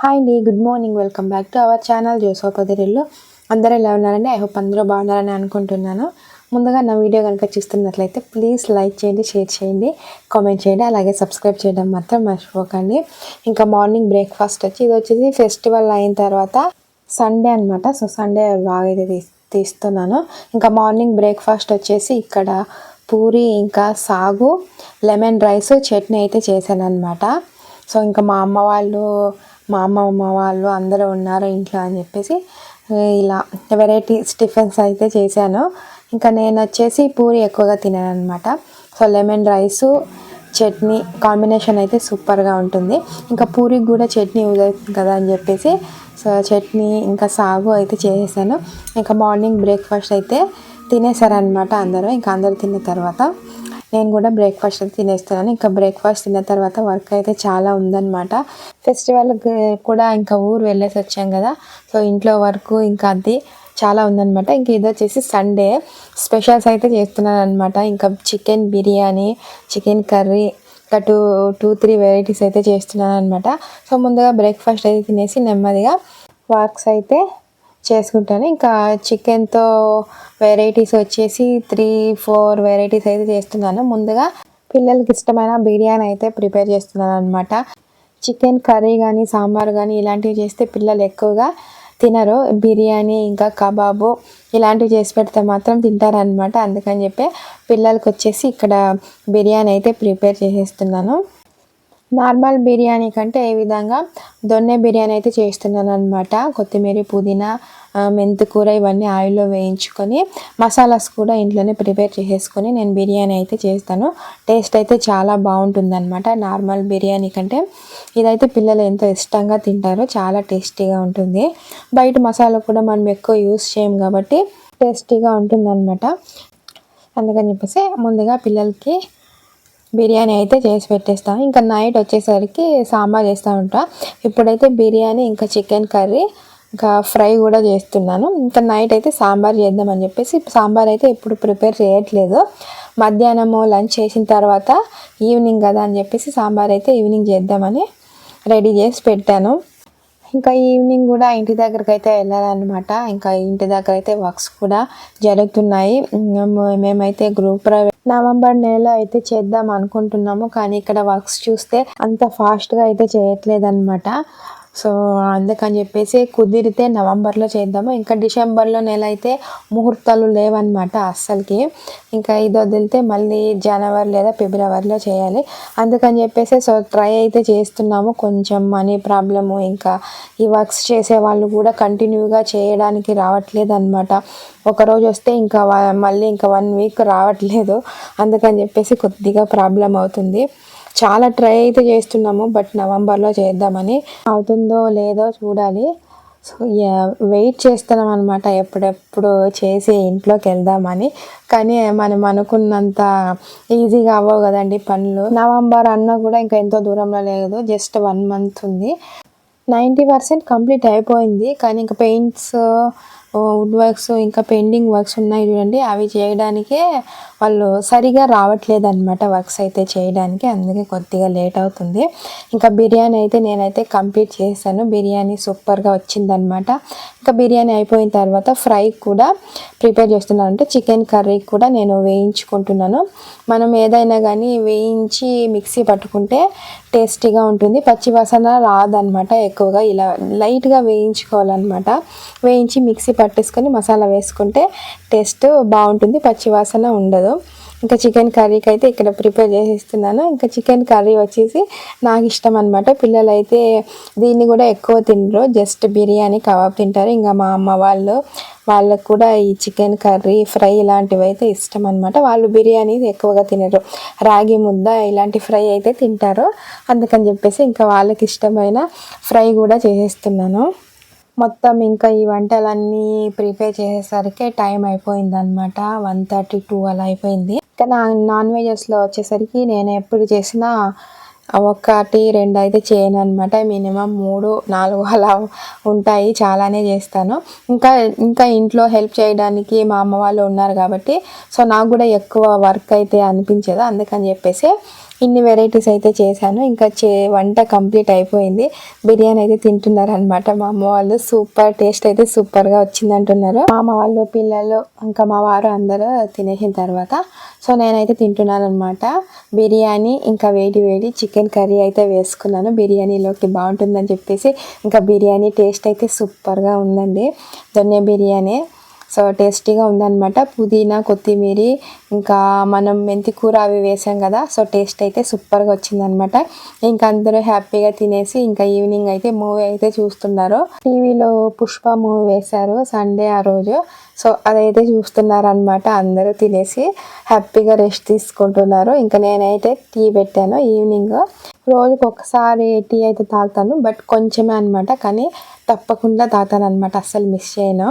Hi అండి, good morning. Welcome back to our channel జోసో పొదిరిల్లు. అందరూ ఎలా ఉన్నారండి? ఐ హోప్ అందరూ బాగున్నారని అనుకుంటున్నాను. ముందుగా నా వీడియో కనుక చూస్తున్నట్లయితే ప్లీజ్ లైక్ చేయండి, షేర్ చేయండి, కామెంట్ చేయండి, అలాగే సబ్స్క్రైబ్ చేయడం మాత్రం మర్చిపోకండి. ఇంకా మార్నింగ్ బ్రేక్ఫాస్ట్ ఇది వచ్చేసి ఫెస్టివల్ అయిన తర్వాత సండే అనమాట. సో సండే వ్లాగ్ అయితే తీస్తున్నాను. ఇంకా మార్నింగ్ బ్రేక్ఫాస్ట్ వచ్చేసి ఇక్కడ పూరి, ఇంకా సాగు, లెమన్ రైస్, చట్నీ అయితే చేశాను అనమాట. సో ఇంకా మా అమ్మమ్మ వాళ్ళు అందరూ ఉన్నారు ఇంట్లో అని చెప్పేసి ఇలా వెరైటీస్ టిఫిన్స్ అయితే చేశాను. ఇంకా నేను వచ్చేసి పూరి ఎక్కువగా తినాను అనమాట. So lemon rice, chutney combination అయితే సూపర్గా ఉంటుంది. ఇంకా పూరికి కూడా చట్నీ యూజ్ అవుతుంది కదా అని చెప్పేసి సో చట్నీ ఇంకా సాగు అయితే చేసేసాను. ఇంకా మార్నింగ్ బ్రేక్ఫాస్ట్ అయితే తినేసారనమాట అందరూ. ఇంకా అందరూ తిన్న తర్వాత నేను కూడా బ్రేక్ఫాస్ట్ అయితే తినేస్తున్నాను. ఇంకా బ్రేక్ఫాస్ట్ తిన్న తర్వాత వర్క్ అయితే చాలా ఉందన్నమాట. ఫెస్టివల్ కూడా ఇంకా ఊరు వెళ్ళేసి వచ్చాం కదా. సో ఇంట్లో వర్క్ ఇంకా అది చాలా ఉందన్నమాట. ఇంక ఇది వచ్చేసి సండే స్పెషల్స్ అయితే చేస్తున్నాను అనమాట. ఇంకా చికెన్ బిర్యానీ, చికెన్ కర్రీ, ఇంకా టూ త్రీ వెరైటీస్ అయితే చేస్తున్నాను అనమాట. సో ముందుగా బ్రేక్ఫాస్ట్ అయితే తినేసి నెమ్మదిగా వర్క్స్ అయితే చేసుకుంటాను. ఇంకా చికెన్తో వెరైటీస్ వచ్చేసి 3-4 వెరైటీస్ అయితే చేస్తున్నాను. ముందుగా పిల్లలకి ఇష్టమైన బిర్యానీ అయితే ప్రిపేర్ చేస్తున్నాను అనమాట. చికెన్ కర్రీ కానీ సాంబార్ కానీ ఇలాంటివి చేస్తే పిల్లలు ఎక్కువగా తినరు. బిర్యానీ ఇంకా కబాబు ఇలాంటివి చేసి పెడితే మాత్రం తింటారనమాట. అందుకని చెప్పి పిల్లలకి వచ్చేసి ఇక్కడ బిర్యానీ అయితే ప్రిపేర్ చేసేస్తున్నాను. నార్మల్ బిర్యానీ కంటే ఈ విధంగా దొన్నె బిర్యానీ అయితే చేస్తున్నాను అనమాట. కొత్తిమీర, పుదీనా, మెంతికూర ఇవన్నీ ఆయిల్లో వేయించుకొని మసాలాస్ కూడా ఇంట్లోనే ప్రిపేర్ చేసేసుకొని నేను బిర్యానీ అయితే చేస్తాను. టేస్ట్ అయితే చాలా బాగుంటుంది అనమాట. నార్మల్ బిర్యానీ కంటే ఇదైతే పిల్లలు ఎంతో ఇష్టంగా తింటారు. చాలా టేస్టీగా ఉంటుంది. బయట మసాలా కూడా మనం ఎక్కువ యూస్ చేయం కాబట్టి టేస్టీగా ఉంటుంది అనమాట. అందుకని చెప్పేసి ముందుగా పిల్లలకి బిర్యానీ అయితే చేసి పెట్టేస్తాను. ఇంకా నైట్ వచ్చేసరికి సాంబార్ చేస్తూ ఉంటా. ఇప్పుడైతే బిర్యానీ ఇంకా చికెన్ కర్రీ ఇంకా ఫ్రై కూడా చేస్తున్నాను. ఇంకా నైట్ అయితే సాంబార్ చేద్దామని చెప్పేసి సాంబార్ అయితే ఇప్పుడు ప్రిపేర్ చేయట్లేదు. మధ్యాహ్నము లంచ్ చేసిన తర్వాత ఈవినింగ్ కదా అని చెప్పేసి సాంబార్ అయితే ఈవినింగ్ చేద్దామని రెడీ చేసి పెట్టాను. ఇంకా ఈవినింగ్ కూడా ఇంటి దగ్గరికి అయితే వెళ్ళాలన్నమాట. ఇంకా ఇంటి దగ్గర అయితే వర్క్స్ కూడా జరుగుతున్నాయి. మేమైతే నవంబర్ నెలలో అయితే చేద్దాం అనుకుంటున్నాము. కానీ ఇక్కడ వర్క్స్ చూస్తే అంత ఫాస్ట్గా అయితే చేయట్లేదు అనమాట. సో అందుకని చెప్పేసి కుదిరితే నవంబర్లో చేద్దాము. ఇంకా డిసెంబర్లో నెల అయితే ముహూర్తాలు లేవన్నమాట అస్సలకి. ఇంకా ఇది వదిలితే మళ్ళీ జనవరి లేదా ఫిబ్రవరిలో చేయాలి. అందుకని చెప్పేసి సో ట్రై అయితే చేస్తున్నాము. కొంచెం మనీ ప్రాబ్లము, ఇంకా ఈ వర్క్స్ చేసే వాళ్ళు కూడా కంటిన్యూగా చేయడానికి రావట్లేదు అనమాట. ఒకరోజు వస్తే ఇంకా మళ్ళీ ఇంకా 1 వీక్ రావట్లేదు. అందుకని చెప్పేసి కొద్దిగా ప్రాబ్లం అవుతుంది. చాలా ట్రై అయితే చేస్తున్నాము, బట్ నవంబర్లో చేద్దామని. అవుతుందో లేదో చూడాలి. సో వెయిట్ చేస్తున్నాం అనమాట, ఎప్పుడెప్పుడు చేసి ఇంట్లోకి వెళ్దామని. కానీ మనం అనుకున్నంత ఈజీగా అవ్వవు కదండి పనులు. నవంబర్ అన్నా కూడా ఇంకా ఎంతో దూరంలో లేదు, జస్ట్ 1 మంత్ ఉంది. 90% కంప్లీట్ అయిపోయింది. కానీ ఇంకా పెయింట్స్, వుడ్ వర్క్స్, ఇంకా పెండింగ్ వర్క్స్ ఉన్నాయి చూడండి, అవి చేయడానికే వాళ్ళు సరిగా రావట్లేదు అనమాట వర్క్స్ అయితే చేయడానికి. అందుకే కొద్దిగా లేట్ అవుతుంది. ఇంకా బిర్యానీ అయితే నేనైతే కంప్లీట్ చేశాను. బిర్యానీ సూపర్గా వచ్చిందనమాట. ఇంకా బిర్యానీ అయిపోయిన తర్వాత ఫ్రై కూడా ప్రిపేర్ చేస్తున్నాను. అంటే చికెన్ కర్రీ కూడా నేను వేయించుకుంటున్నాను. మనం ఏదైనా కానీ వేయించి మిక్సీ పట్టుకుంటే టేస్టీగా ఉంటుంది. పచ్చివాసన రాదనమాట. ఎక్కువగా ఇలా లైట్గా వేయించుకోవాలన్నమాట. వేయించి మిక్సీ పట్టేసుకొని మసాలా వేసుకుంటే టేస్ట్ బాగుంటుంది, పచ్చివాసన ఉండదు. ఇంకా చికెన్ కర్రీకి అయితే ఇక్కడ ప్రిపేర్ చేసేస్తున్నాను. ఇంకా చికెన్ కర్రీ వచ్చేసి నాకు ఇష్టం అనమాట. పిల్లలు అయితే దీన్ని కూడా ఎక్కువ తినరు, జస్ట్ బిర్యానీ కబాబ్ తింటారు. ఇంకా మా అమ్మ వాళ్ళకు కూడా ఈ చికెన్ కర్రీ, ఫ్రై ఇలాంటివి అయితే ఇష్టం అనమాట. వాళ్ళు బిర్యానీ ఎక్కువగా తినరు, రాగి ముద్ద ఇలాంటి ఫ్రై అయితే తింటారు. అందుకని చెప్పేసి ఇంకా వాళ్ళకి ఇష్టమైన ఫ్రై కూడా చేసేస్తున్నాను. మొత్తం ఇంకా ఈ వంటలన్నీ ప్రిపేర్ చేసేసరికి టైం అయిపోయిందనమాట. 1:30-2 అలా అయిపోయింది. ఇంకా నాన్ వెజెస్లో వచ్చేసరికి నేను ఎప్పుడు చేసినా 1-2 అయితే చేయను అనమాట. మినిమం 3-4 అలా ఉంటాయి, చాలానే చేస్తాను. ఇంకా ఇంట్లో హెల్ప్ చేయడానికి మా అమ్మ వాళ్ళు ఉన్నారు కాబట్టి సో నాకు కూడా ఎక్కువ వర్క్ అయితే అనిపించదు. అందుకని చెప్పేసి ఇన్ని వెరైటీస్ అయితే చేశాను. ఇంకా వంట కంప్లీట్ అయిపోయింది. బిర్యానీ అయితే తింటున్నారు అనమాట మా అమ్మ వాళ్ళు. సూపర్ టేస్ట్ అయితే సూపర్గా వచ్చింది అంటున్నారు మా అమ్మ వాళ్ళు, పిల్లలు, ఇంకా మా వారు అందరూ తినేసిన తర్వాత. సో నేనైతే తింటున్నాను అనమాట బిర్యానీ. ఇంకా వేడి వేడి చికెన్ కర్రీ అయితే వేసుకున్నాను, బిర్యానీలోకి బాగుంటుందని చెప్పేసి. ఇంకా బిర్యానీ టేస్ట్ అయితే సూపర్గా ఉందండి, దొన్నె బిర్యానీ. సో టేస్టీగా ఉందన్నమాట. పుదీనా, కొత్తిమీర, ఇంకా మనం మెంతి కూర అవి వేసాం కదా. సో టేస్ట్ అయితే సూపర్గా వచ్చిందనమాట. ఇంకా అందరూ హ్యాపీగా తినేసి ఇంకా ఈవినింగ్ అయితే మూవీ అయితే చూస్తున్నారు. టీవీలో పుష్ప మూవీ వేశారు సండే ఆ రోజు. సో అదైతే చూస్తున్నారు అనమాట. అందరూ తినేసి హ్యాపీగా రెస్ట్ తీసుకుంటున్నారు. ఇంకా నేనైతే టీ పెట్టాను ఈవినింగ్. రోజుకి ఒకసారి టీ అయితే తాగుతాను, బట్ కొంచెమే అనమాట. కానీ తప్పకుండా తాగుతాను అనమాట, అస్సలు మిస్ చేయను.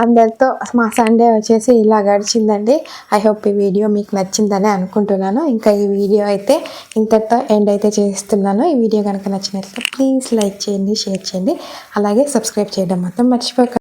అందరితో మా సండే వచ్చేసి ఇలా గడిచిందండి. ఐ హోప్ ఈ వీడియో మీకు నచ్చిందని అనుకుంటున్నాను. ఇంకా ఈ వీడియో అయితే ఇంతటితో ఎండ్ అయితే చేస్తున్నాను. ఈ వీడియో కనుక నచ్చినట్లయితే ప్లీజ్ లైక్ చేయండి, షేర్ చేయండి, అలాగే సబ్స్క్రైబ్ చేయడం మాత్రం మర్చిపోకండి.